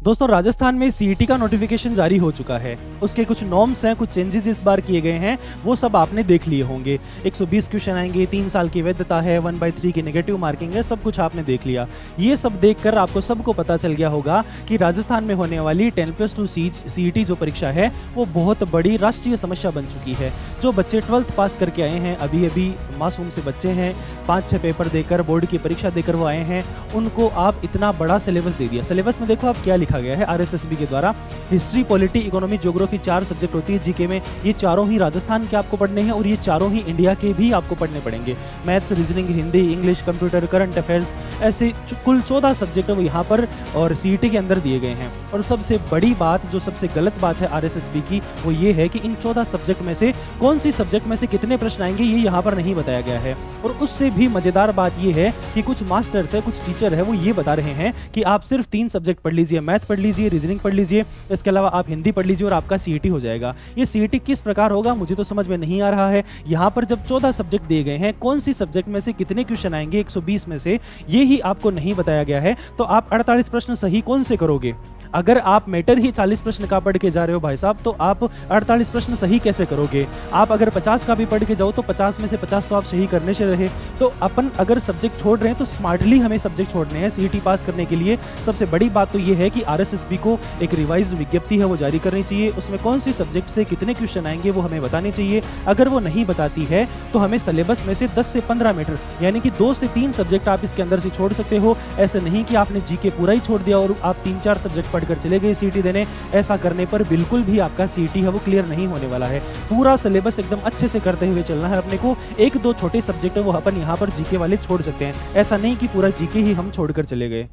दोस्तों राजस्थान में सीईटी का नोटिफिकेशन जारी हो चुका है। उसके कुछ नॉर्म्स हैं, कुछ चेंजेस इस बार किए गए हैं, वो सब आपने देख लिए होंगे। 120 क्वेश्चन आएंगे, 3 साल की वैधता है, 1/3 की नेगेटिव मार्किंग है, सब कुछ आपने देख लिया। ये सब देखकर आपको सबको पता चल गया होगा कि राजस्थान में होने वाली 10+2 सीईटी जो परीक्षा है वो बहुत बड़ी राष्ट्रीय समस्या बन चुकी है। जो बच्चे 12th पास करके आए हैं, अभी अभी मासूम से बच्चे हैं, 5-6 पेपर देकर बोर्ड की परीक्षा देकर वो आए हैं, उनको आप इतना बड़ा सिलेबस दे दिया। सिलेबस में देखो आप क्या लिखा गया है आरएसएसबी के द्वारा। History, polity, economy, geography 4 subject होती है जीके में। ये चारों ही राजस्थान के आपको पढ़ने हैं और ये चारों ही इंडिया के भी आपको पढ़ने पड़ेंगे। Maths, reasoning, Hindi, English, computer, current affairs, ऐसे कुल 14 सब्जेक्ट वो यहाँ पर और सीईटी के अंदर दिए गए हैं। और सबसे बड़ी बात, जो सबसे गलत बात है आरएसएसबी की, वो ये है कि इन 14 सब्जेक्ट में से कौन सी सब्जेक्ट में से कितने प्रश्न आएंगे ये यहाँ पर नहीं बताया गया है। और उससे भी मजेदार बात ये है कि कुछ मास्टर्स है, कुछ टीचर है, वो ये बता रहे हैं कि आप सिर्फ 3 सब्जेक्ट पढ़ लीजिए, मैथ पढ़ लीजिए, रीजनिंग पढ़ लीजिए, इसके अलावा आप हिंदी पढ़ लीजिए और आपका सीईटी हो जाएगा। ये सीईटी किस प्रकार होगा मुझे तो समझ में नहीं आ रहा है। यहाँ पर जब 14 सब्जेक्ट दिए गए हैं, कौन सी सब्जेक्ट में से कितने क्वेश्चन आएंगे 120 में से, ये ही आपको नहीं बताया गया है। तो आप 48 प्रश्न सही कौन से करोगे? अगर आप मैटर ही 40 प्रश्न का पढ़ के जा रहे हो भाई साहब, तो आप 48 प्रश्न सही कैसे करोगे? आप अगर 50 का भी पढ़ के जाओ तो 50 में से 50 तो आप सही करने से रहे। तो अपन अगर सब्जेक्ट छोड़ रहे हैं तो स्मार्टली हमें सब्जेक्ट छोड़ने हैं सीईटी पास करने के लिए। सबसे बड़ी बात तो ये है कि आरएसएसबी को एक रिवाइज विज्ञप्ति है वो जारी करनी चाहिए। उसमें कौन सी सब्जेक्ट से कितने क्वेश्चन आएंगे वो हमें बताने चाहिए। अगर वो नहीं बताती है तो हमें सिलेबस में से 10 से 15 मीटर यानी कि 2 से 3 सब्जेक्ट आप इसके अंदर से छोड़ सकते हो। ऐसे नहीं कि आपने जीके पूरा ही छोड़ दिया और आप 3-4 सब्जेक्ट पढ़कर चले गए सीईटी देने। ऐसा करने पर बिल्कुल भी आपका सीईटी है वो क्लियर नहीं होने वाला है। पूरा सिलेबस एकदम अच्छे से करते हुए चलना है अपने को। 1-2 छोटे सब्जेक्ट है वो अपन यहाँ पर जीके वाले छोड़ सकते हैं। ऐसा नहीं कि पूरा जीके ही हम छोड़कर चले गए।